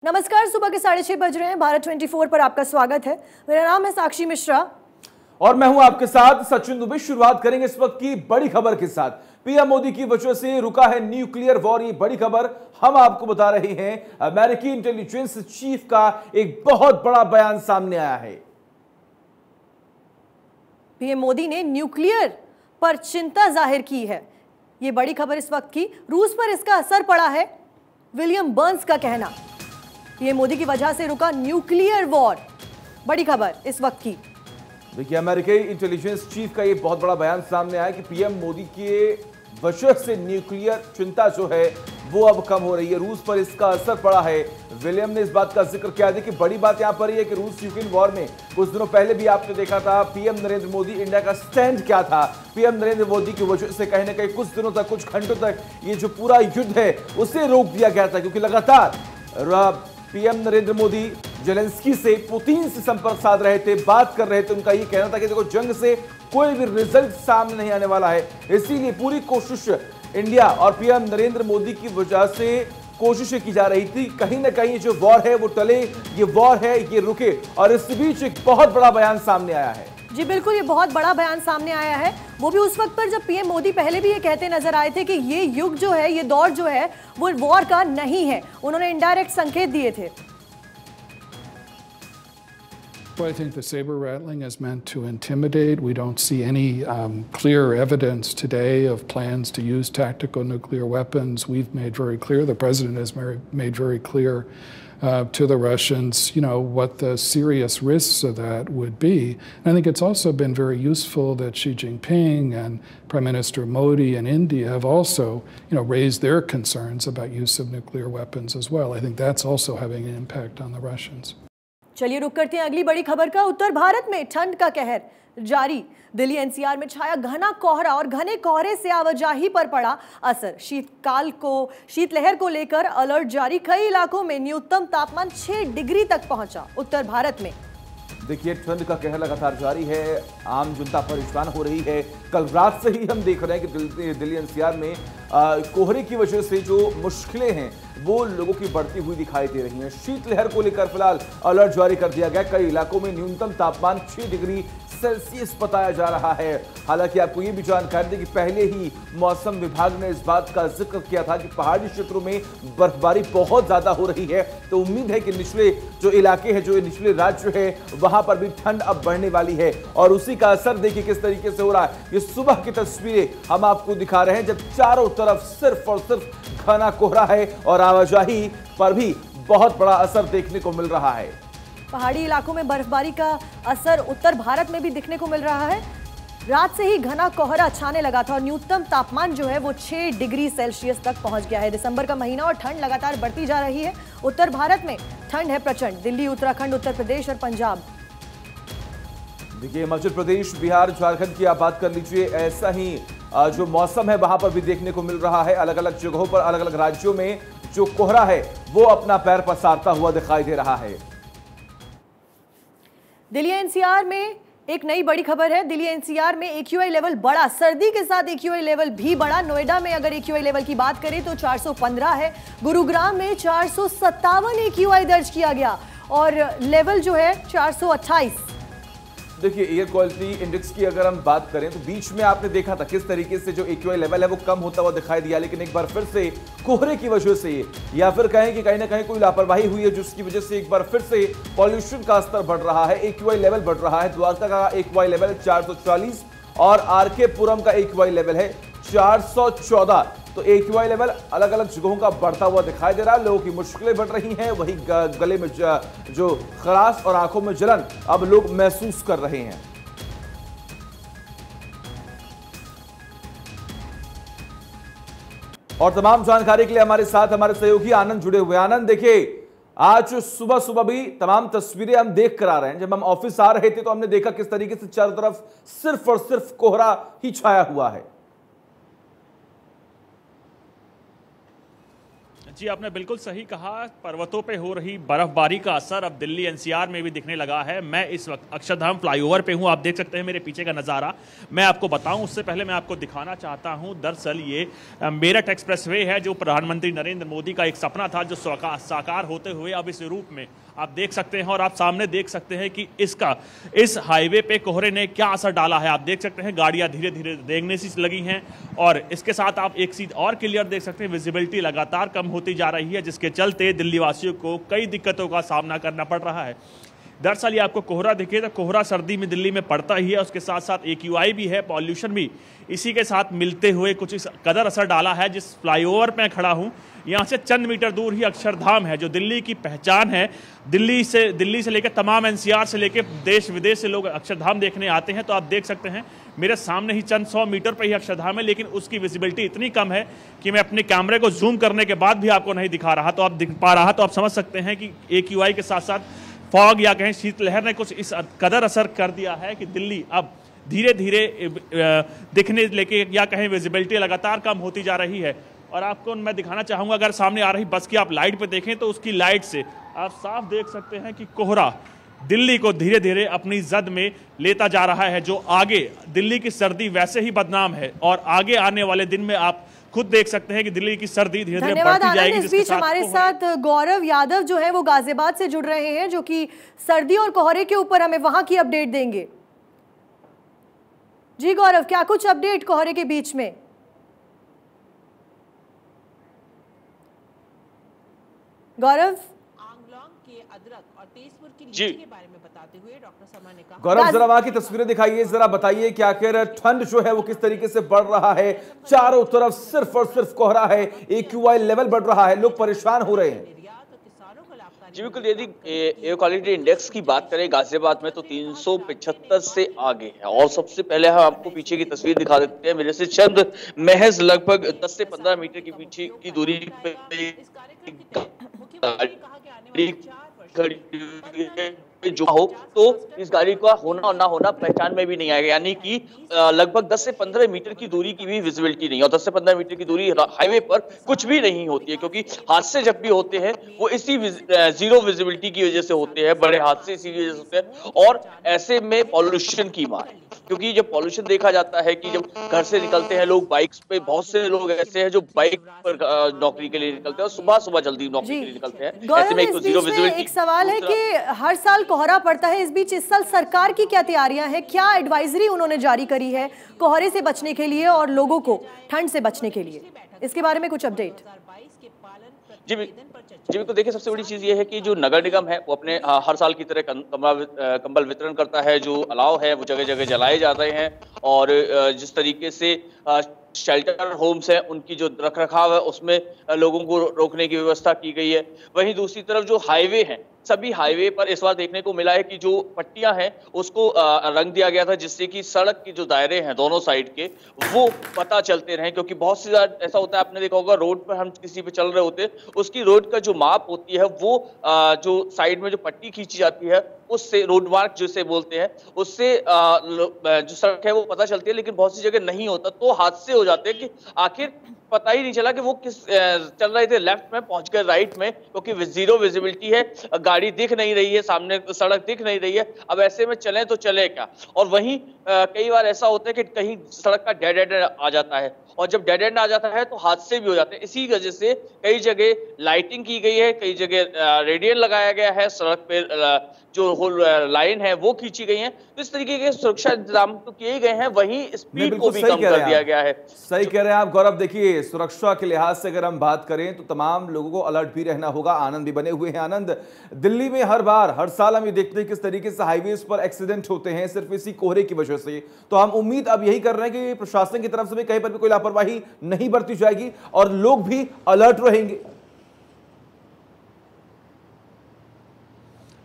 नमस्कार, सुबह के 6:30 बज रहे हैं। भारत 24 पर आपका स्वागत है। मेरा नाम है साक्षी मिश्रा और मैं हूं आपके साथ सचिन दुबे। शुरुआत करेंगे इस वक्त की बड़ी खबर के साथ। पीएम मोदी की वजह से रुका है न्यूक्लियर वॉर। ये बड़ी खबर हम आपको बता रहे हैं। अमेरिकी इंटेलिजेंस चीफ का एक बहुत बड़ा बयान सामने आया है। पीएम मोदी ने न्यूक्लियर पर चिंता जाहिर की है। ये बड़ी खबर इस वक्त की। रूस पर इसका असर पड़ा है, विलियम बर्न्स का कहना। पीएम मोदी की वजह से रुका न्यूक्लियर वॉर, बड़ी खबर इस वक्त की। देखिए, अमेरिकी इंटेलिजेंस चीफ का ये बहुत बड़ा बयान सामने आया कि पीएम मोदी के वजह से न्यूक्लियर चिंता जो है वो अब कम हो रही है, रूस पर इसका असर पड़ा है। विलियम ने इस बात का जिक्र किया। देखिए, बड़ी बात यहां पर यह है कि रूस यूक्रेन वॉर में कुछ दिनों पहले भी आपने देखा था पीएम नरेंद्र मोदी इंडिया का स्टैंड क्या था। पीएम नरेंद्र मोदी की वजह से कहीं ना कहीं कुछ दिनों तक, कुछ घंटों तक ये जो पूरा युद्ध है उसे रोक दिया गया था, क्योंकि लगातार पीएम नरेंद्र मोदी जेलेंस्की से, पुतिन से संपर्क साध रहे थे, बात कर रहे थे। उनका ये कहना था कि देखो, जंग से कोई भी रिजल्ट सामने नहीं आने वाला है, इसीलिए पूरी कोशिश इंडिया और पीएम नरेंद्र मोदी की वजह से कोशिशें की जा रही थी कहीं ना कहीं जो वॉर है वो टले, ये वॉर है ये रुके। और इस बीच एक बहुत बड़ा बयान सामने आया है। जी बिल्कुल, ये बहुत बड़ा बयान सामने आया है। वो भी उस वक्त पर जब पीएम मोदी पहले भी ये कहते नजर आए थे कि ये युग जो है, ये दौर जो है वो वॉर का नहीं है। उन्होंने इनडायरेक्ट संकेत दिए थे। Well, I think the saber rattling is meant to intimidate. We don't see any clear evidence today of plans to use tactical nuclear weapons. We've made very clear, the president has made very clear to the Russians, what the serious risks of that would be. And I think it's also been very useful that Xi Jinping and Prime Minister Modi in India have also, raised their concerns about use of nuclear weapons as well. I think that's also having an impact on the Russians. चलिए रुक करते हैं अगली बड़ी खबर का। उत्तर भारत में ठंड का कहर जारी। दिल्ली एनसीआर में छाया घना कोहरा और घने कोहरे से आवाजाही पर पड़ा असर। शीतलहर को लेकर अलर्ट जारी। कई इलाकों में न्यूनतम तापमान 6 डिग्री तक पहुंचा। उत्तर भारत में देखिए, ठंड का कहर लगातार जारी है, आम जनता परेशान हो रही है। कल रात से ही हम देख रहे हैं कि दिल्ली एनसीआर में कोहरे की वजह से जो मुश्किलें हैं वो लोगों की बढ़ती हुई दिखाई दे रही हैं। शीतलहर को लेकर फिलहाल अलर्ट जारी कर दिया गया। कई इलाकों में न्यूनतम तापमान 6 डिग्री सेल्सियस बताया जा रहा है। हालांकि आपको ये भी जानकारी दें कि पहले ही मौसम विभाग ने इस बात का जिक्र किया था कि पहाड़ी क्षेत्रों में बर्फबारी बहुत ज्यादा हो रही है, तो उम्मीद है कि निचले जो इलाके हैं, जो निचले राज्य है, वहां पर भी ठंड अब बढ़ने वाली है। और उसी का असर देखिए किस तरीके से हो रहा है। ये सुबह की तस्वीरें हम आपको दिखा रहे हैं, जब चारों तरफ सिर्फ और सिर्फ घना कोहरा है और आवाजाही पर भी बहुत बड़ा असर देखने को मिल रहा है। पहाड़ी इलाकों में बर्फबारी का असर उत्तर भारत में भी दिखने को मिल रहा है। रात से ही घना कोहरा छाने लगा था और न्यूनतम तापमान जो है वो 6 डिग्री सेल्सियस तक पहुंच गया है। दिसंबर का महीना और ठंड लगातार बढ़ती जा रही है। उत्तर भारत में ठंड है प्रचंड। दिल्ली, उत्तराखंड, उत्तर प्रदेश और पंजाब। देखिए, हिमाचल प्रदेश, बिहार, झारखंड की आप बात कर लीजिए, ऐसा ही जो मौसम है वहां पर भी देखने को मिल रहा है। अलग अलग जगहों पर, अलग अलग राज्यों में जो कोहरा है वो अपना पैर पसारता हुआ दिखाई दे रहा है। दिल्ली एनसीआर में एक नई बड़ी खबर है। दिल्ली एनसीआर में एक्यूआई लेवल बढ़ा। सर्दी के साथ एक्यूआई लेवल भी बढ़ा। नोएडा में अगर एक्यूआई लेवल की बात करें तो 415 है। गुरुग्राम में 457 एक्यूआई दर्ज किया गया और लेवल जो है 428। देखिए, एयर क्वालिटी इंडेक्स की अगर हम बात करें तो बीच में आपने देखा था किस तरीके से जो एक्यूआई लेवल है वो कम होता हुआ दिखाई दिया, लेकिन एक बार फिर से कोहरे की वजह से या फिर कहें कि कहीं ना कहीं कोई लापरवाही हुई है जिसकी वजह से एक बार फिर से पॉल्यूशन का स्तर बढ़ रहा है, एक्यूआई लेवल बढ़ रहा है। द्वारका का एक्यूआई लेवल 440 और आरके पुरम का एक्यूआई लेवल है 414। तो एक्यूआई लेवल अलग अलग जगहों का बढ़ता हुआ दिखाई दे रहा है। लोगों की मुश्किलें बढ़ रही हैं, वही गले में जो खराश और आंखों में जलन अब लोग महसूस कर रहे हैं। और तमाम जानकारी के लिए हमारे साथ हमारे सहयोगी आनंद जुड़े हुए। आनंद, देखिए, आज सुबह सुबह भी तमाम तस्वीरें हम देख कर आ रहे हैं। जब हम ऑफिस आ रहे थे तो हमने देखा किस तरीके से चारों तरफ सिर्फ और सिर्फ कोहरा ही छाया हुआ है। जी, आपने बिल्कुल सही कहा। पर्वतों पे हो रही बर्फबारी का असर अब दिल्ली एनसीआर में भी दिखने लगा है। मैं इस वक्त अक्षरधाम फ्लाईओवर पे हूँ, आप देख सकते हैं मेरे पीछे का नज़ारा। मैं आपको बताऊं उससे पहले मैं आपको दिखाना चाहता हूँ, दरअसल ये मेरठ एक्सप्रेसवे है जो प्रधानमंत्री नरेंद्र मोदी का एक सपना था, जो साकार होते हुए अब इस रूप में आप देख सकते हैं। और आप सामने देख सकते हैं कि इस हाईवे पे कोहरे ने क्या असर डाला है। आप देख सकते हैं गाड़ियां धीरे धीरे रेंगने सी लगी हैं, और इसके साथ आप एक चीज और क्लियर देख सकते हैं, विजिबिलिटी लगातार कम होती जा रही है, जिसके चलते दिल्ली वासियों को कई दिक्कतों का सामना करना पड़ रहा है। दरअसल ये आपको कोहरा दिखे तो कोहरा सर्दी में दिल्ली में पड़ता ही है, उसके साथ साथ AQI भी है, पॉल्यूशन भी इसी के साथ मिलते हुए कुछ इस कदर असर डाला है। जिस फ्लाईओवर पे खड़ा हूँ, यहाँ से चंद मीटर दूर ही अक्षरधाम है, जो दिल्ली की पहचान है। दिल्ली से लेकर तमाम NCR से लेकर देश विदेश से लोग अक्षरधाम देखने आते हैं। तो आप देख सकते हैं मेरे सामने ही चंद 100 मीटर पर ही अक्षरधाम है, लेकिन उसकी विजिबिलिटी इतनी कम है कि मैं अपने कैमरे को जूम करने के बाद भी आपको नहीं दिखा रहा, तो आप समझ सकते हैं कि AQI के साथ साथ फॉग या कहें शीतलहर ने कुछ इस कदर असर कर दिया है कि दिल्ली अब धीरे धीरे दिखने लेके या कहें विजिबिलिटी लगातार कम होती जा रही है। और आपको मैं दिखाना चाहूँगा, अगर सामने आ रही बस की आप लाइट पे देखें तो उसकी लाइट से आप साफ देख सकते हैं कि कोहरा दिल्ली को धीरे धीरे अपनी जद में लेता जा रहा है। जो आगे दिल्ली की सर्दी वैसे ही बदनाम है, और आगे आने वाले दिन में आप खुद देख सकते हैं कि दिल्ली की सर्दी धीरे धीरे बढ़ती जाएगी। इस बीच हमारे साथ गौरव यादव जो है वो गाजियाबाद से जुड़ रहे हैं, जो कि सर्दी और कोहरे के ऊपर हमें वहां की अपडेट देंगे। जी गौरव, क्या कुछ अपडेट कोहरे के बीच में? गौरव, के अदरक और तेजपुर की लीची के बारे में बताते हुए डॉक्टर शर्मा ने कहा। गौरव, जरा वहां की तस्वीरें दिखाइए, जरा बताइए कि आखिर ठंड जो है वो किस तरीके से बढ़ रहा है। चारों तरफ सिर्फ और सिर्फ कोहरा है, AQI लेवल बढ़ रहा है, लोग परेशान हो रहे हैं। जी बिल्कुल, यदि एयर क्वालिटी इंडेक्स की बात करें गाजियाबाद में तो 375 से आगे है। और सबसे पहले हम आपको पीछे की तस्वीर दिखा देते हैं। मेरे से चंद महज लगभग 10 से 15 मीटर की पीछे की दूरी पे जो हो तो इस गाड़ी का होना और ना होना पहचान में भी नहीं आएगा। यानी कि लगभग 10 से 15 मीटर की दूरी की भी विजिबिलिटी नहीं है, और 10 से 15 मीटर की दूरी हाईवे पर कुछ भी नहीं होती है, क्योंकि हादसे जब भी होते हैं वो इसी जीरो विजिबिलिटी की वजह से होते हैं। बड़े हादसे इसी वजह से होते हैं, और ऐसे में पॉल्यूशन की मार, क्योंकि जब पॉल्यूशन देखा जाता है कि जब घर से निकलते हैं लोग बाइक्स पे, बहुत से लोग ऐसे हैं जो बाइक पर नौकरी के लिए निकलते हैं और सुबह सुबह जल्दी नौकरी के लिए निकलते हैं। ऐसे में एक तो जीरो विजिबिलिटी। एक सवाल है कि हर साल कोहरा पड़ता है, इस बीच इस साल सरकार की क्या तैयारियां हैं? क्या एडवाइजरी उन्होंने जारी करी है कोहरे से बचने के लिए और लोगों को ठंड से बचने के लिए? इसके बारे में कुछ अपडेट। जी बिल्कुल, देखिए सबसे बड़ी चीज ये है कि जो नगर निगम है वो अपने हर साल की तरह कंबल वितरण करता है। जो अलाव है वो जगह जगह जलाए जा रहे हैं, और जिस तरीके से शेल्टर होम्स हैं उनकी जो रखरखाव है उसमें लोगों को रोकने की व्यवस्था की गई है। वहीं दूसरी तरफ जो हाईवे हैं, सभी हाईवे पर इस बार देखने को मिला है कि जो पट्टियां हैं उसको रंग दिया गया था, जिससे कि सड़क के जो दायरे हैं दोनों साइड के वो पता चलते रहे। क्योंकि बहुत सी ऐसा होता है, आपने देखा होगा रोड पर हम किसी पे चल रहे होते हैं, उसकी रोड का जो माप होती है वो जो साइड में जो पट्टी खींची जाती है उससे, रोड मार्क जिसे बोलते हैं, उससे जो सड़क है वो पता चलती है। लेकिन बहुत सी जगह नहीं होता, तो हादसे हो जाते हैं कि आखिर पता ही नहीं चला कि वो किस चल रहे थे, लेफ्ट में पहुंच गए राइट में, क्योंकि जीरो विजिबिलिटी है, गाड़ी दिख नहीं रही है, सामने सड़क दिख नहीं रही है। अब ऐसे में चले तो चले क्या? और वहीं कई बार ऐसा होता है कि कहीं सड़क का डेड एंड आ जाता है, और जब डेड एंड आ जाता है तो हादसे भी हो जाते हैं। इसी वजह से कई जगह लाइटिंग की गई है, कई जगह रेडियल लगाया गया है, सड़क पे जो लाइन है वो खींची गई है। तो इस तरीके के सुरक्षा इंतजाम तो किए गए हैं, वहीं स्पीड को भी कम कर दिया गया है। सही कह रहे हैं आप गौरव। देखिए, सुरक्षा के लिहाज से अगर हम बात करें तो तमाम लोगों को अलर्ट भी रहना होगा। आनंद भी बने हुए हैं। आनंद, दिल्ली में हर साल हम ये देखते हैं किस तरीके से हाईवेज पर एक्सीडेंट होते हैं सिर्फ इसी कोहरे की वजह से। तो हम उम्मीद अब यही कर रहे हैं कि प्रशासन की तरफ से भी कहीं पर भी कोई लापरवाही नहीं बरती जाएगी और लोग भी अलर्ट रहेंगे।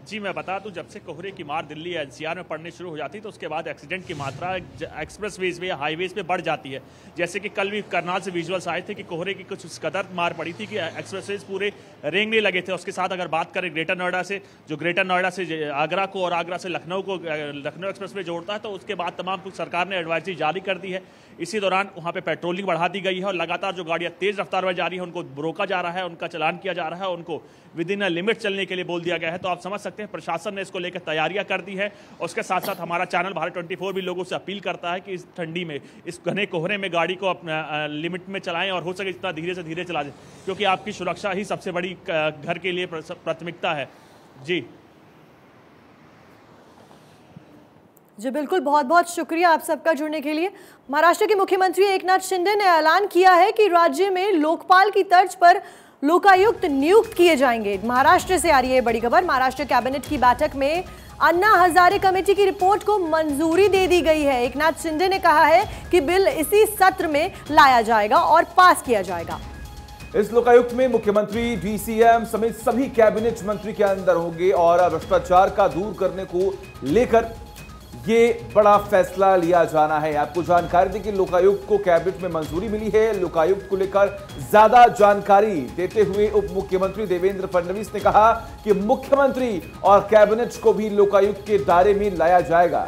जी मैं बता दूं, जब से कोहरे की मार दिल्ली एनसीआर में पड़ने शुरू हो जाती है तो उसके बाद एक्सीडेंट की मात्रा एक्सप्रेसवेज पे या हाईवेज पे बढ़ जाती है। जैसे कि कल भी करनाल से विजुअल्स आए थे कि कोहरे की कुछ कदर मार पड़ी थी कि एक्सप्रेसवेज पूरे रेंगने लगे थे। उसके साथ अगर बात करें ग्रेटर नोएडा से, जो ग्रेटर नोएडा से आगरा को और आगरा से लखनऊ को लखनऊ एक्सप्रेसवे जोड़ता है, तो उसके बाद तमाम कुछ सरकार ने एडवाइजरी जारी कर दी है। इसी दौरान वहाँ पे पेट्रोलिंग बढ़ा दी गई है और लगातार जो गाड़ियाँ तेज रफ्तार में जा रही है उनको रोका जा रहा है, उनका चालान किया जा रहा है, उनको विद इन अ लिमिट चलने के लिए बोल दिया गया है। तो आप समझ सकते हैं प्रशासन ने इसको लेकर तैयारियां कर दी है। और उसके साथ साथ हमारा चैनल भारत 24 भी लोगों से अपील करता है कि इस ठंडी में, इस घने कोहरे में गाड़ी को अपना लिमिट में चलाएं और हो सके जितना धीरे से धीरे चला दें, क्योंकि आपकी सुरक्षा ही सबसे बड़ी घर के लिए प्राथमिकता है। जी जी बिल्कुल, बहुत बहुत शुक्रिया आप सबका जुड़ने के लिए। महाराष्ट्र के मुख्यमंत्री एकनाथ शिंदे ने ऐलान किया है कि राज्य में लोकपाल की तर्ज पर लोकायुक्त नियुक्त किए जाएंगे। महाराष्ट्र से आ रही है बड़ी खबर। महाराष्ट्र कैबिनेट की बैठक में अन्ना हजारे कमेटी की रिपोर्ट को मंजूरी दे दी गई है। एकनाथ शिंदे ने कहा है कि बिल इसी सत्र में लाया जाएगा और पास किया जाएगा। इस लोकायुक्त में मुख्यमंत्री, डीसीएम समेत सभी कैबिनेट मंत्री के अंदर होंगे और भ्रष्टाचार का दूर करने को लेकर ये बड़ा फैसला लिया जाना है। आपको जानकारी दी कि लोकायुक्त को कैबिनेट में मंजूरी मिली है। लोकायुक्त को लेकर ज्यादा जानकारी देते हुए उप मुख्यमंत्री देवेंद्र फडणवीस ने कहा कि मुख्यमंत्री और कैबिनेट को भी लोकायुक्त के दायरे में लाया जाएगा।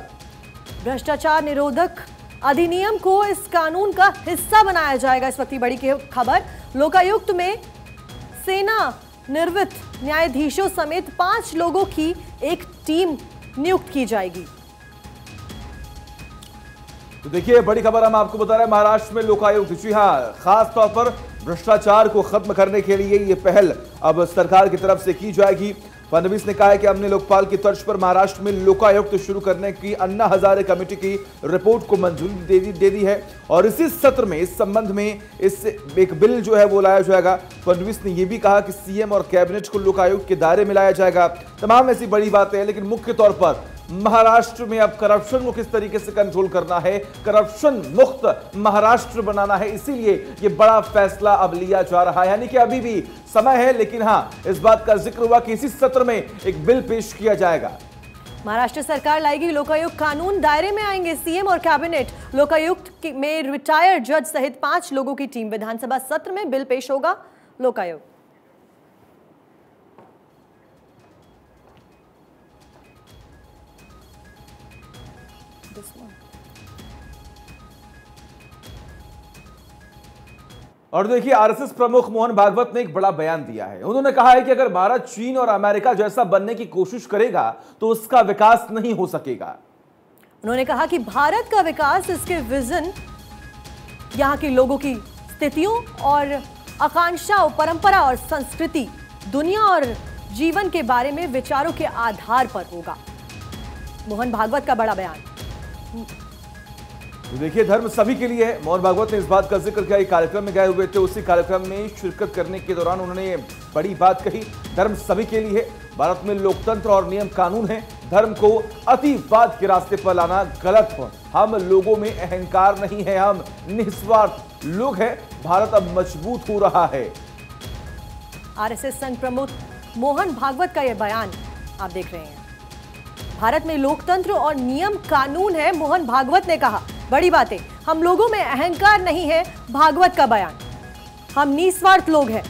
भ्रष्टाचार निरोधक अधिनियम को इस कानून का हिस्सा बनाया जाएगा। इस वक्त की बड़ी खबर, लोकायुक्त में सेना निवृत्त न्यायाधीशों समेत 5 लोगों की एक टीम नियुक्त की जाएगी। तो देखिए बड़ी खबर हम आपको बता रहे हैं, महाराष्ट्र में लोकायुक्त, जी हाँ, खास तौर पर भ्रष्टाचार को खत्म करने के लिए ये पहल अब सरकार की तरफ से की जाएगी। फडणवीस ने कहा है कि हमने लोकपाल की तर्ज पर महाराष्ट्र में लोकायुक्त शुरू करने की अन्ना हजारे कमेटी की रिपोर्ट को मंजूरी दे दी है और इसी सत्र में इस संबंध में एक बिल जो है वो लाया जाएगा। फडणवीस ने यह भी कहा कि सीएम और कैबिनेट को लोकायुक्त के दायरे में लाया जाएगा। तमाम ऐसी बड़ी बातें हैं, लेकिन मुख्य तौर पर महाराष्ट्र में अब करप्शन को किस तरीके से कंट्रोल करना है, करप्शन मुक्त महाराष्ट्र बनाना है, इसीलिए ये बड़ा फैसला अब लिया जा रहा है। यानी कि अभी भी समय है, लेकिन हां, इस बात का जिक्र हुआ कि इसी सत्र में एक बिल पेश किया जाएगा। महाराष्ट्र सरकार लाएगी लोकायुक्त कानून, दायरे में आएंगे सीएम और कैबिनेट। लोकायुक्त में रिटायर्ड जज सहित 5 लोगों की टीम। विधानसभा सत्र में बिल पेश होगा लोकायुक्त। और देखिए आरएसएस प्रमुख मोहन भागवत ने एक बड़ा बयान दिया है। उन्होंने कहा है कि अगर भारत चीन और अमेरिका जैसा बनने की कोशिश करेगा तो उसका विकास नहीं हो सकेगा। उन्होंने कहा कि भारत का विकास इसके विजन, यहां के लोगों की स्थितियों और आकांक्षाओं, परंपरा और संस्कृति, दुनिया और जीवन के बारे में विचारों के आधार पर होगा। मोहन भागवत का बड़ा बयान। तो देखिए धर्म सभी के लिए है। मोहन भागवत ने इस बात का जिक्र किया। एक कार्यक्रम में गए हुए थे, उसी कार्यक्रम में शिरकत करने के दौरान उन्होंने बड़ी बात कही। धर्म सभी के लिए है। भारत में लोकतंत्र और नियम कानून है। धर्म को अतिवाद के रास्ते पर लाना गलत हो। हम लोगों में अहंकार नहीं है, हम निस्वार्थ लोग हैं। भारत अब मजबूत हो रहा है। आरएसएस संघ प्रमुख मोहन भागवत का यह बयान आप देख रहे हैं। भारत में लोकतंत्र और नियम कानून है, मोहन भागवत ने कहा। बड़ी बातें, हम लोगों में अहंकार नहीं है, भागवत का बयान। हम निस्वार्थ लोग हैं।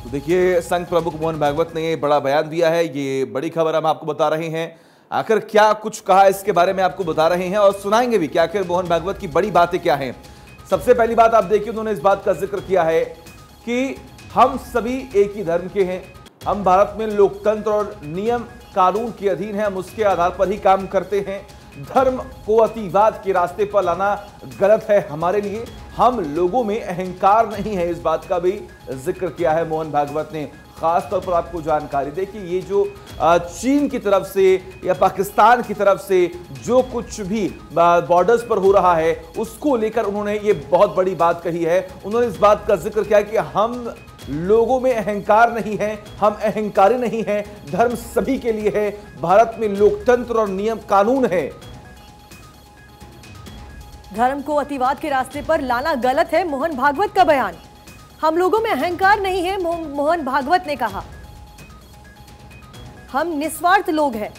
तो देखिए संघ प्रमुख मोहन भागवत ने बड़ा बयान दिया है। ये बड़ी खबर हम आपको बता रहे हैं। आखिर क्या कुछ कहा इसके बारे में आपको बता रहे हैं और सुनाएंगे भी कि आखिर मोहन भागवत की बड़ी बातें क्या हैं। सबसे पहली बात आप देखिए, उन्होंने इस बात का जिक्र किया है कि हम सभी एक ही धर्म के हैं। हम भारत में लोकतंत्र और नियम कानून के अधीन हैं। हम उसके आधार पर ही काम करते हैं। धर्म को अतिवाद के रास्ते पर लाना गलत है हमारे लिए। हम लोगों में अहंकार नहीं है, इस बात का भी जिक्र किया है मोहन भागवत ने। खास तौर पर आपको जानकारी दे कि ये जो चीन की तरफ से या पाकिस्तान की तरफ से जो कुछ भी बॉर्डर्स पर हो रहा है, उसको लेकर उन्होंने ये बहुत बड़ी बात कही है। उन्होंने इस बात का जिक्र किया कि हम लोगों में अहंकार नहीं है, हम अहंकारी नहीं हैं। धर्म सभी के लिए है। भारत में लोकतंत्र और नियम कानून है। धर्म को अतिवाद के रास्ते पर लाना गलत है, मोहन भागवत का बयान। हम लोगों में अहंकार नहीं है, मोहन भागवत ने कहा। हम निस्वार्थ लोग हैं।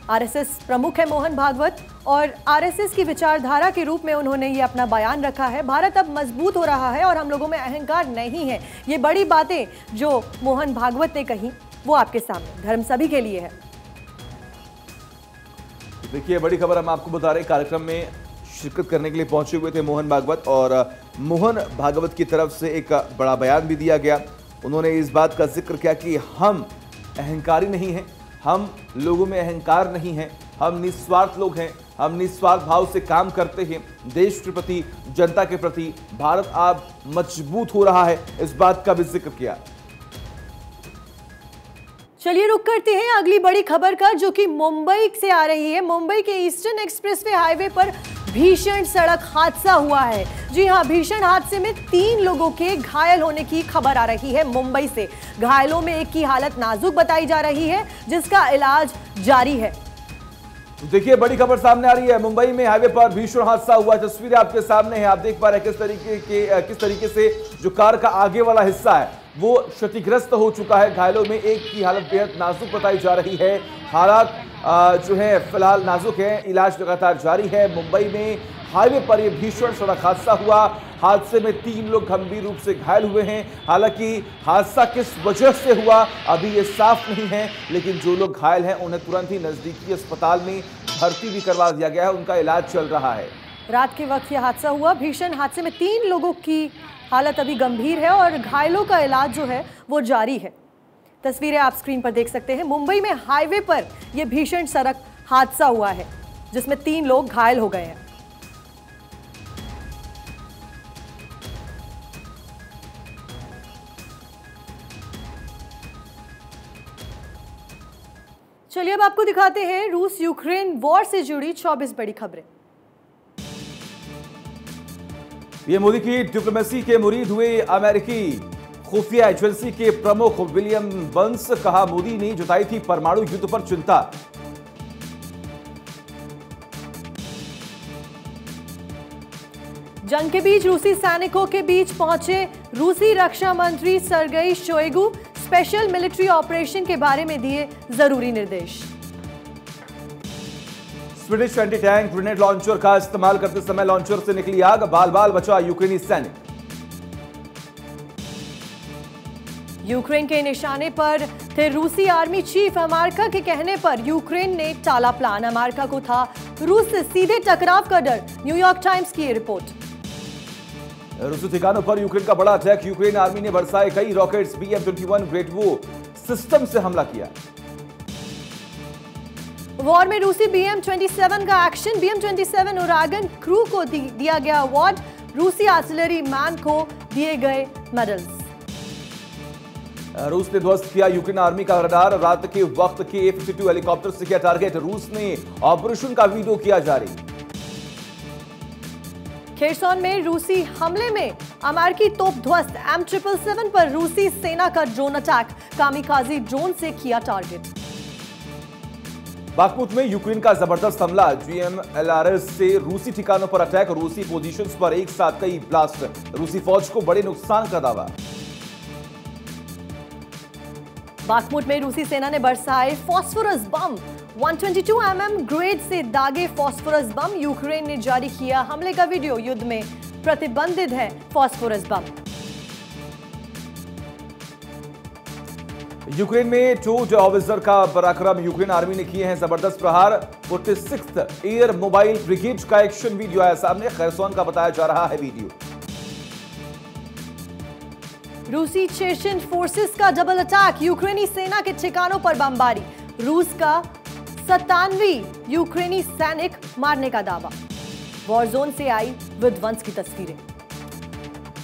आरएसएस प्रमुख है मोहन भागवत और आरएसएस की विचारधारा के रूप में उन्होंने ये अपना बयान रखा है। भारत अब मजबूत हो रहा है और हम लोगों में अहंकार नहीं है। ये बड़ी बातें जो मोहन भागवत ने कही वो आपके सामने, धर्म सभी के लिए है। देखिए बड़ी खबर हम आपको बता रहे हैं, कार्यक्रम में शिरकत करने के लिए पहुंचे हुए थे मोहन भागवत और मोहन भागवत की तरफ से एक बड़ा बयान भी दिया गया। उन्होंने इस बात का जिक्र किया कि हम अहंकारी नहीं हैं, हम लोगों में अहंकार नहीं है, हम निस्वार्थ लोग हैं, हम निस्वार्थ भाव से काम करते हैं देश के प्रति, जनता के प्रति। भारत अब मजबूत हो रहा है, इस बात का भी जिक्र किया। चलिए रुक करते हैं अगली बड़ी खबर का, जो कि मुंबई से आ रही है। मुंबई के ईस्टर्न एक्सप्रेसवे हाईवे पर भीषण सड़क हादसा हुआ है। जी हां, भीषण हादसे में 3 लोगों के घायल होने की खबर आ रही है मुंबई से। घायलों में एक की हालत नाजुक बताई जा रही है, जिसका इलाज जारी है। देखिए बड़ी खबर सामने आ रही है, मुंबई में हाईवे पर भीषण हादसा हुआ। तस्वीरें आपके सामने हैं, आप देख पा रहे हैं किस तरीके से जो कार का आगे वाला हिस्सा है वो क्षतिग्रस्त हो चुका है। घायलों में एक की हालत बेहद नाजुक बताई जा रही है। हालात जो है फिलहाल नाजुक है, इलाज लगातार जारी है। मुंबई में हाईवे पर यह भीषण सड़क हादसा हुआ। हादसे में 3 लोग गंभीर रूप से घायल हुए हैं। हालांकि हादसा किस वजह से हुआ अभी ये साफ नहीं है, लेकिन जो लोग घायल हैं उन्हें तुरंत ही नजदीकी अस्पताल में भर्ती भी करवा दिया गया है, उनका इलाज चल रहा है। रात के वक्त यह हादसा हुआ। भीषण हादसे में 3 लोगों की हालत अभी गंभीर है और घायलों का इलाज जो है वो जारी है। तस्वीरें आप स्क्रीन पर देख सकते हैं। मुंबई में हाईवे पर यह भीषण सड़क हादसा हुआ है, जिसमें 3 लोग घायल हो गए हैं। चलिए अब आपको दिखाते हैं रूस यूक्रेन वॉर से जुड़ी 24 बड़ी खबरें। ये मोदी की डिप्लोमेसी के मुरीद हुए अमेरिकी खुफिया एजेंसी के प्रमुख विलियम बर्न्स। कहा, मोदी ने जताई थी परमाणु युद्ध पर चिंता। जंग के बीच रूसी सैनिकों के बीच पहुंचे रूसी रक्षा मंत्री Sergei Shoigu. Special military operation के बारे में दिए जरूरी निर्देश। Swedish anti tank grenade launcher का इस्तेमाल करते समय लॉन्चर से निकली आग, बाल बाल बचा यूक्रेनी सैनिक। यूक्रेन के निशाने पर थे रूसी आर्मी चीफ। अमेरिका के कहने पर यूक्रेन ने टाला प्लान। अमेरिका को था रूस से सीधे टकराव का डर। न्यूयॉर्क टाइम्स की रिपोर्ट। रूसी ठिकानों पर यूक्रेन का बड़ा अटैक। यूक्रेन आर्मी ने बरसाए कई रॉकेट्स। BM-21 ग्रेट वो सिस्टम से हमला किया। वॉर में रूसी BM-27 का एक्शन। BM-27 उरागन क्रू को दिया गया अवार्ड। रूसी आर्टिलरी मैन को दिए गए मेडल्स। रूस ने ध्वस्त किया यूक्रेन आर्मी का रडार। रात के वक्त के A-52 हेलीकॉप्टर से किया टारगेट। रूस ने ऑपरेशन का वीडियो किया जारी। खेरसोन में रूसी हमले में अमेरिकी तोप ध्वस्त। M777 पर रूसी सेना का ड्रोन अटैक। कामिकाजी ड्रोन से किया टारगेट। बाखमुत में यूक्रेन का जबरदस्त हमला। GMLRS से रूसी ठिकानों पर अटैक। रूसी पोजीशंस पर एक साथ कई ब्लास्ट। रूसी फौज को बड़े नुकसान का दावा। बाखमुत में रूसी सेना ने बरसाए फॉस्फोरस बम। 122 mm ग्रेड से दागे फॉस्फोरस बम। यूक्रेन ने जारी किया हमले का वीडियो। युद्ध में प्रतिबंधित है फॉस्फोरस बम। यूक्रेन में 2 ऑफिसर का पराक्रम। यूक्रेन आर्मी ने किए हैं जबरदस्त प्रहार। 46th एयर मोबाइल ब्रिगेड का एक्शन वीडियो आया सामने। खैरसोन का बताया जा रहा है वीडियो। रूसी चेचन फोर्सेस का डबल अटैक। यूक्रेनी सेना के ठिकानों पर बमबारी। रूस का 97 यूक्रेनी सैनिक मारने का दावा। वॉर जोन से आई विध्वंस की तस्वीरें।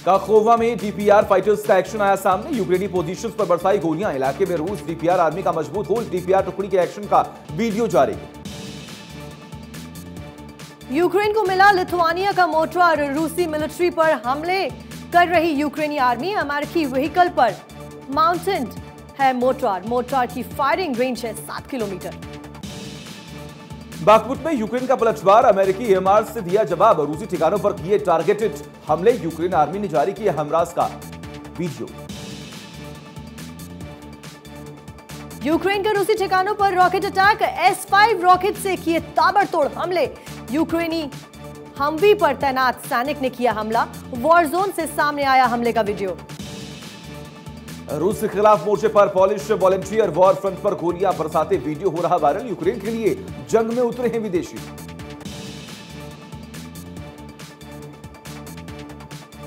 काखोवा में DPR फाइटर्स का एक्शन आया सामने। यूक्रेनी पोजीशंस पर बरसाई गोलियां। इलाके में रूस DPR आर्मी का मजबूत होल्ड। DPR टुकड़ी के एक्शन का वीडियो जारी। यूक्रेन को मिला लिथुआनिया का मोर्टार। रूसी मिलिट्री पर हमले कर रही यूक्रेनी आर्मी। अमेरिकी व्हीकल पर माउंटेड है मोर्टार। मोर्टार की फायरिंग रेंज है 7 किलोमीटर। बाखमुत में यूक्रेन का पलटवार। अमेरिकी HIMARS से दिया जवाब। रूसी ठिकानों पर किए टारगेटेड हमले। यूक्रेन आर्मी ने जारी किया HIMARS का वीडियो। यूक्रेन के रूसी ठिकानों पर रॉकेट अटैक, S-5 रॉकेट से किए ताबड़तोड़ हमले। यूक्रेनी हमवी पर तैनात सैनिक ने किया हमला। वॉर जोन से सामने आया हमले का वीडियो। रूस के खिलाफ मोर्चे पर पॉलिश वॉलंटियर वॉर फ्रंट पर गोलियां बरसाते वीडियो हो रहा वायरल। यूक्रेन के लिए जंग में उतरे हैं विदेशी।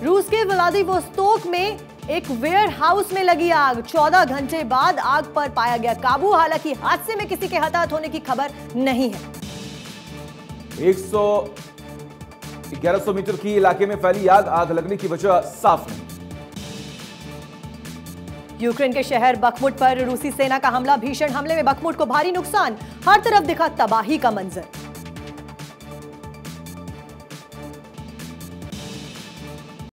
रूस के व्लादिवोस्तोक में एक वेयर हाउस में लगी आग। 14 घंटे बाद आग पर पाया गया काबू। हालांकि हादसे में किसी के हताहत होने की खबर नहीं है। 1100 मीटर की इलाके में फैली आग लगने की वजह साफ नहीं। यूक्रेन के शहर बखमुट पर रूसी सेना का हमला। भीषण हमले में बखमुट को भारी नुकसान। हर तरफ दिखा तबाही का मंजर।